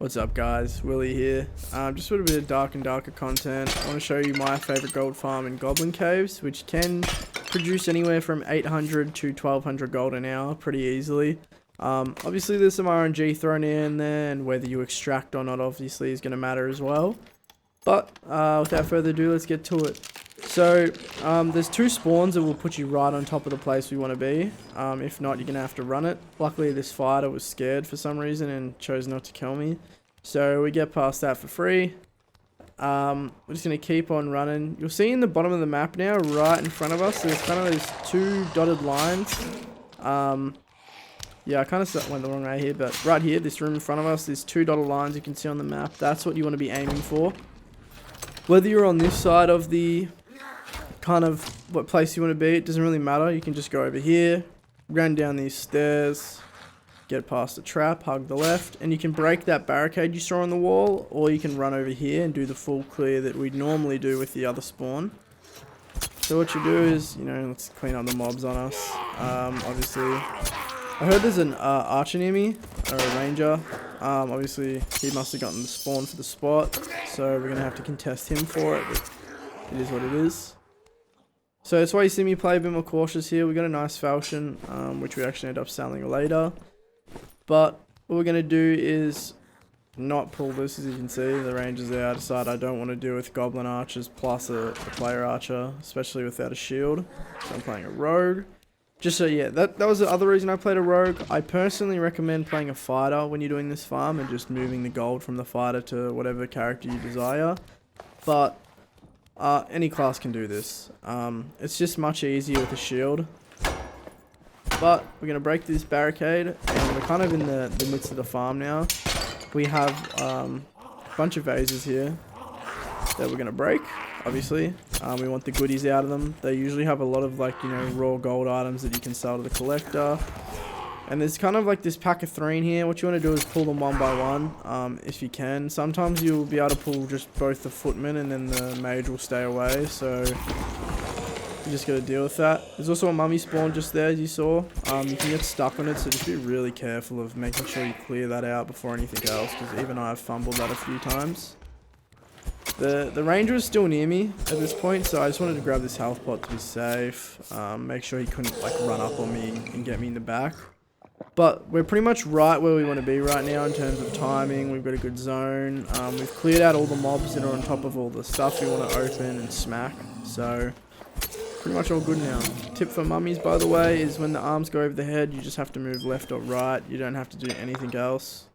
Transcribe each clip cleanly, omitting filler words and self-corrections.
What's up guys, Willie here. Just with a bit of dark and darker content. I want to show you my favourite gold farm in Goblin Caves, which can produce anywhere from 800 to 1200 gold an hour pretty easily. Obviously there's some RNG thrown in there, and whether you extract or not obviously is going to matter as well. But without further ado, let's get to it. So there's two spawns that will put you right on top of the place we want to be. If not, you're going to have to run it. Luckily this fighter was scared for some reason and chose not to kill me. So we get past that for free. We're just going to keep on running. You'll see in the bottom of the map now, right in front of us, there's kind of these two dotted lines. Yeah, I kind of went the wrong way here, but right here, this room in front of us, there's two dotted lines you can see on the map. That's what you want to be aiming for. Whether you're on this side of the kind of what place you want to be, it doesn't really matter. You can just go over here, run down these stairs, get past the trap, hug the left, and you can break that barricade you saw on the wall, or you can run over here and do the full clear that we'd normally do with the other spawn. So what you do is, let's clean up the mobs on us. Obviously, I heard there's an archer near me, or a ranger. Obviously, he must have gotten the spawn for the spot, so we're going to have to contest him for it. It is what it is. So that's why you see me play a bit more cautious here. We got a nice falchion, which we actually end up selling later. But what we're going to do is not pull this. As you can see, the ranger's there. I decide I don't want to deal with goblin archers plus a player archer, especially without a shield. So I'm playing a rogue. Just so, yeah, that was the other reason I played a rogue. I personally recommend playing a fighter when you're doing this farm and just moving the gold from the fighter to whatever character you desire. But any class can do this. It's just much easier with a shield. But we're going to break this barricade, and we're kind of in the midst of the farm now. We have a bunch of vases here that we're going to break, obviously. We want the goodies out of them. They usually have a lot of raw gold items that you can sell to the collector. And there's kind of like this pack of 3 in here. What you want to do is pull them one by one, if you can. Sometimes you'll be able to pull just both the footmen and then the mage will stay away, so you just got to deal with that. There's also a mummy spawn just there, as you saw. You can get stuck on it, so just be really careful of making sure you clear that out before anything else, because even I have fumbled that a few times. The ranger is still near me at this point, so I just wanted to grab this health pot to be safe. Make sure he couldn't run up on me and get me in the back. But we're pretty much right where we want to be right now in terms of timing. We've got a good zone. We've cleared out all the mobs that are on top of all the stuff we want to open and smack. So pretty much all good now. Tip for mummies, by the way, is when the arms go over the head, you just have to move left or right. You don't have to do anything else.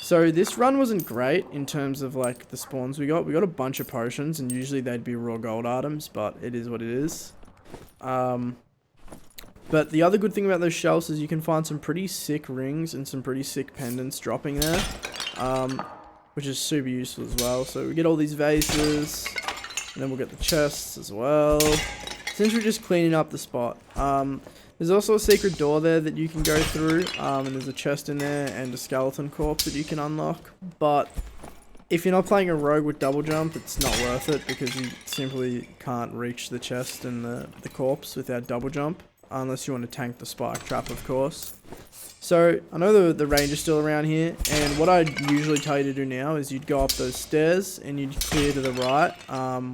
So this run wasn't great in terms of the spawns we got. We got a bunch of potions, and usually they'd be raw gold items, but it is what it is. But the other good thing about those shelves is you can find some pretty sick rings and some pretty sick pendants dropping there, which is super useful as well. So we get all these vases, and then we'll get the chests as well. Since we're just cleaning up the spot, there's also a secret door there that you can go through, and there's a chest in there and a skeleton corpse that you can unlock. But if you're not playing a rogue with double jump, it's not worth it, because you simply can't reach the chest and the corpse without double jump. Unless you want to tank the spike trap, of course. So, I know the ranger's still around here, and what I'd usually tell you to do now is you'd go up those stairs, and you'd clear to the right,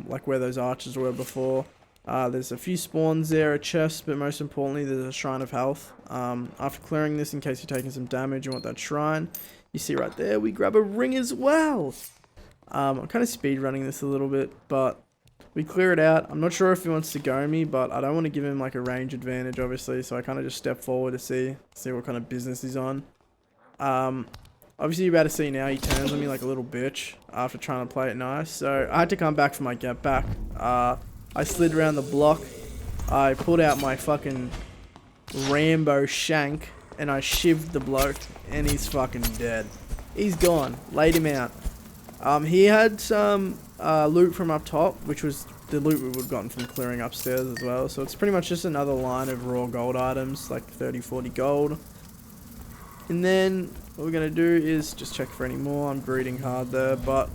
like where those archers were before. There's a few spawns there, a chest, but most importantly, there's a shrine of health. After clearing this, in case you're taking some damage, you want that shrine. You see right there, we grab a ring as well! I'm kind of speed running this a little bit, but we clear it out. I'm not sure if he wants to go me, but I don't want to give him a range advantage, obviously, so I kind of just step forward to see what kind of business he's on. Obviously you're about to see now, he turns on me like a little bitch after trying to play it nice, so I had to come back for my get back. I slid around the block, I pulled out my fucking Rambo shank, and I shivved the bloke, and he's fucking dead. He's gone. Laid him out. He had some loot from up top, which was the loot we would have gotten from clearing upstairs as well. So it's pretty much just another line of raw gold items, like 30-40 gold. And then what we're going to do is just check for any more. I'm greeting hard there, but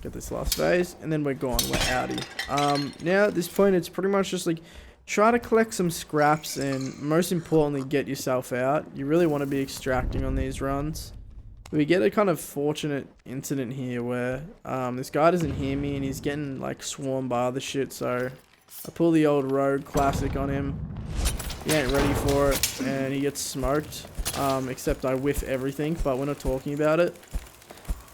get this last phase, and then we're gone. We're outie. Now at this point, it's pretty much just try to collect some scraps, and most importantly, get yourself out. You really want to be extracting on these runs. We get a kind of fortunate incident here where this guy doesn't hear me and he's getting like swarmed by other shit, so I pull the old rogue classic on him. He ain't ready for it and he gets smoked, except I whiff everything, but we're not talking about it.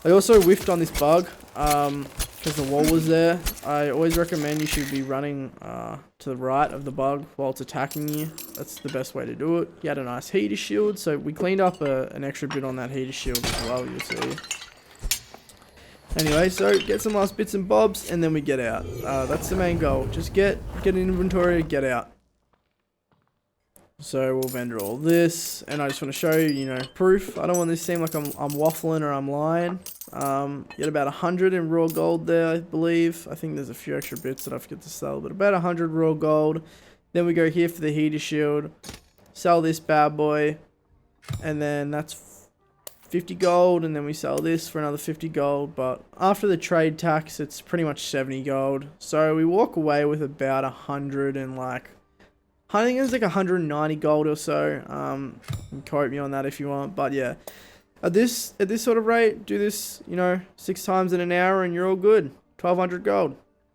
I also whiffed on this bug because the wall was there. I always recommend you should be running to the right of the bug while it's attacking you. That's the best way to do it. He had a nice heater shield, so we cleaned up an extra bit on that heater shield as well, you'll see. Anyway, so get some last bits and bobs and then we get out. That's the main goal. Just get an inventory, get out. So we'll vendor all this, and I just want to show you, you know, proof. I don't want this to seem like I'm waffling or I'm lying. Get about 100 in raw gold there, I believe. I think there's a few extra bits that I forget to sell, but about 100 raw gold. Then we go here for the heater shield, sell this bad boy, and then that's 50 gold, and then we sell this for another 50 gold. But after the trade tax, it's pretty much 70 gold. So we walk away with about 100 and like, I think it's like 190 gold or so. You can quote me on that if you want, but yeah, at this sort of rate, do this, you know, 6 times in an hour and you're all good. 1200 gold.